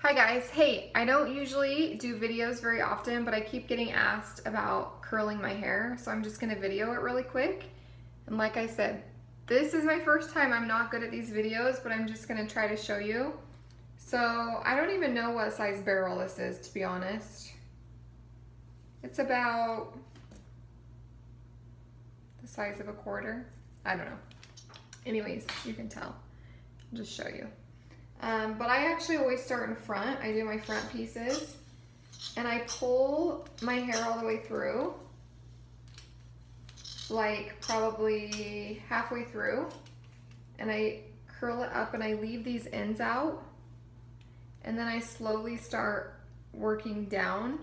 Hi guys, hey, I don't usually do videos very often, but I keep getting asked about curling my hair, so I'm just gonna video it really quick. And like I said, this is my first time. I'm not good at these videos, but I'm just gonna try to show you. So I don't even know what size barrel this is, to be honest. It's about the size of a quarter. I don't know. Anyways, you can tell. I'll just show you. But I actually always start in front. I do my front pieces and I pull my hair all the way through, like probably halfway through, and I curl it up and I leave these ends out, and then I slowly start working down,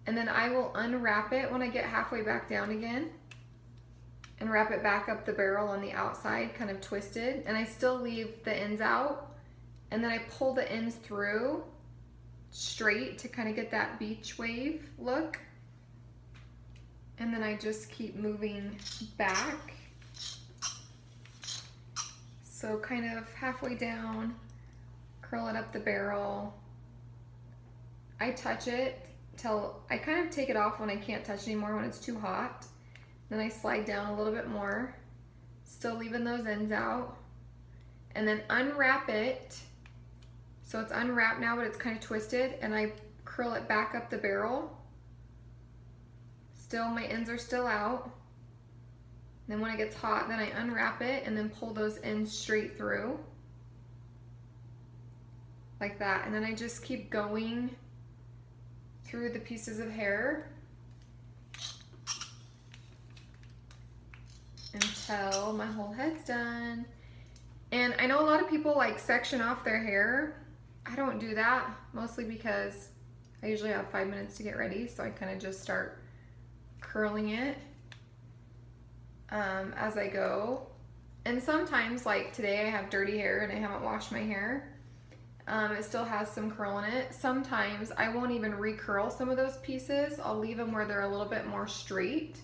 and then I will unwrap it when I get halfway back down again and wrap it back up the barrel on the outside, kind of twisted, and I still leave the ends out. And then I pull the ends through straight to kind of get that beach wave look. And then I just keep moving back. So kind of halfway down, curl it up the barrel. I touch it till I kind of take it off when I can't touch anymore, when it's too hot. Then I slide down a little bit more, still leaving those ends out. And then unwrap it. So it's unwrapped now, but it's kind of twisted, and I curl it back up the barrel. Still, my ends are still out. Then when it gets hot, then I unwrap it and then pull those ends straight through. Like that. And then I just keep going through the pieces of hair until my whole head's done. And I know a lot of people like section off their hair. I don't do that, mostly because I usually have 5 minutes to get ready, so I kind of just start curling it as I go. And sometimes, like today, I have dirty hair and I haven't washed my hair. It still has some curl in it. Sometimes I won't even recurl some of those pieces. I'll leave them where they're a little bit more straight,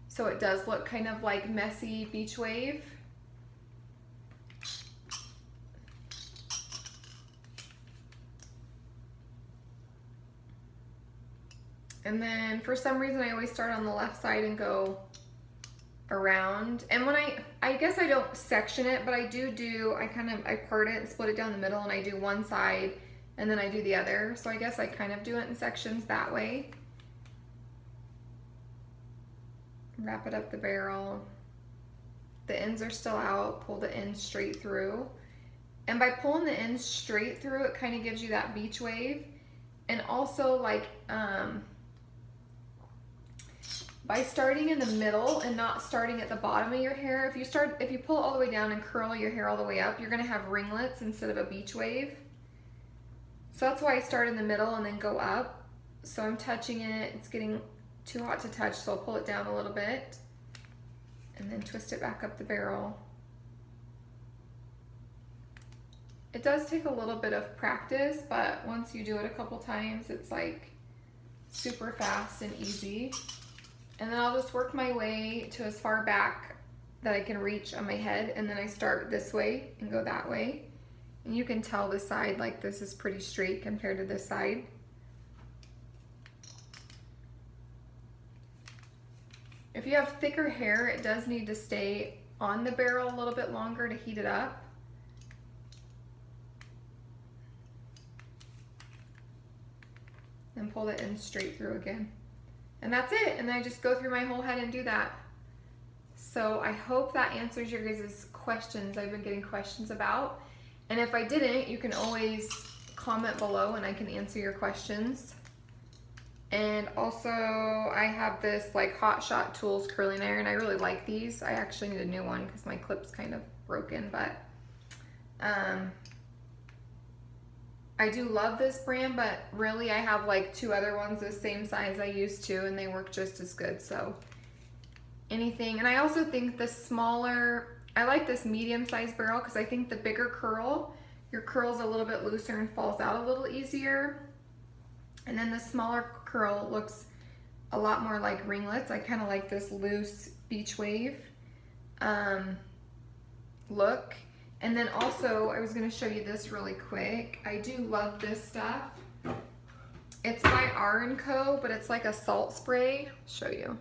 so it does look kind of like messy beach wave. And then for some reason I always start on the left side and go around. And when I guess I don't section it, but I I part it and split it down the middle, and I do one side and then I do the other. So I guess I kind of do it in sections that way. Wrap it up the barrel. The ends are still out, pull the ends straight through. And by pulling the ends straight through, it kind of gives you that beach wave. And also, like, by starting in the middle and not starting at the bottom of your hair, if you pull all the way down and curl your hair all the way up, you're gonna have ringlets instead of a beach wave. So that's why I start in the middle and then go up. So I'm touching it, it's getting too hot to touch, so I'll pull it down a little bit and then twist it back up the barrel. It does take a little bit of practice, but once you do it a couple times, it's like super fast and easy. And then I'll just work my way to as far back that I can reach on my head, and then I start this way and go that way. And you can tell the side, like this is pretty straight compared to this side. If you have thicker hair, it does need to stay on the barrel a little bit longer to heat it up. And pull the ends straight through again. And that's it, and then I just go through my whole head and do that. So I hope that answers your guys' questions. I've been getting questions about. And if I didn't, you can always comment below and I can answer your questions. And also, I have this like Hot Shot Tools curling iron. I really like these. I actually need a new one because my clip's kind of broken, but I do love this brand, but really I have like 2 other ones the same size I used to, and they work just as good. So anything. And I also think the smaller, I like this medium-sized barrel because I think the bigger curl, your curl's a little bit looser and falls out a little easier. And then the smaller curl looks a lot more like ringlets. I kind of like this loose beach wave look. And then also, I was gonna show you this really quick. I do love this stuff. It's by R & Co, but it's like a salt spray. I'll show you.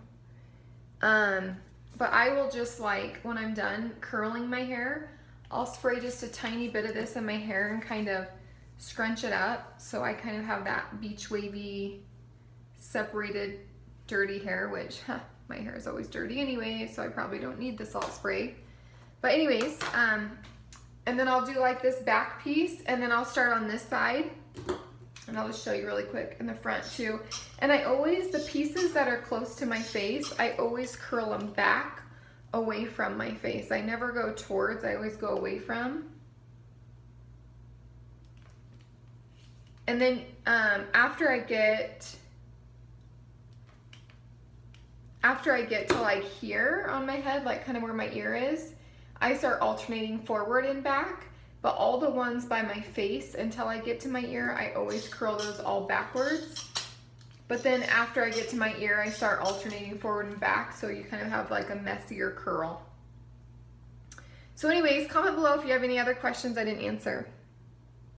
But I will just like, when I'm done curling my hair, I'll spray just a tiny bit of this in my hair and kind of scrunch it up. So I kind of have that beach wavy, separated, dirty hair, which my hair is always dirty anyway, so I probably don't need the salt spray. But anyways, and then I'll do like this back piece, and then I'll start on this side. And I'll just show you really quick in the front too. And I always, the pieces that are close to my face, I always curl them back away from my face. I never go towards, I always go away from. And then after I get to like here on my head, like kind of where my ear is, I start alternating forward and back. But all the ones by my face until I get to my ear, I always curl those all backwards. But then after I get to my ear, I start alternating forward and back, so you kind of have like a messier curl. So anyways, comment below if you have any other questions I didn't answer.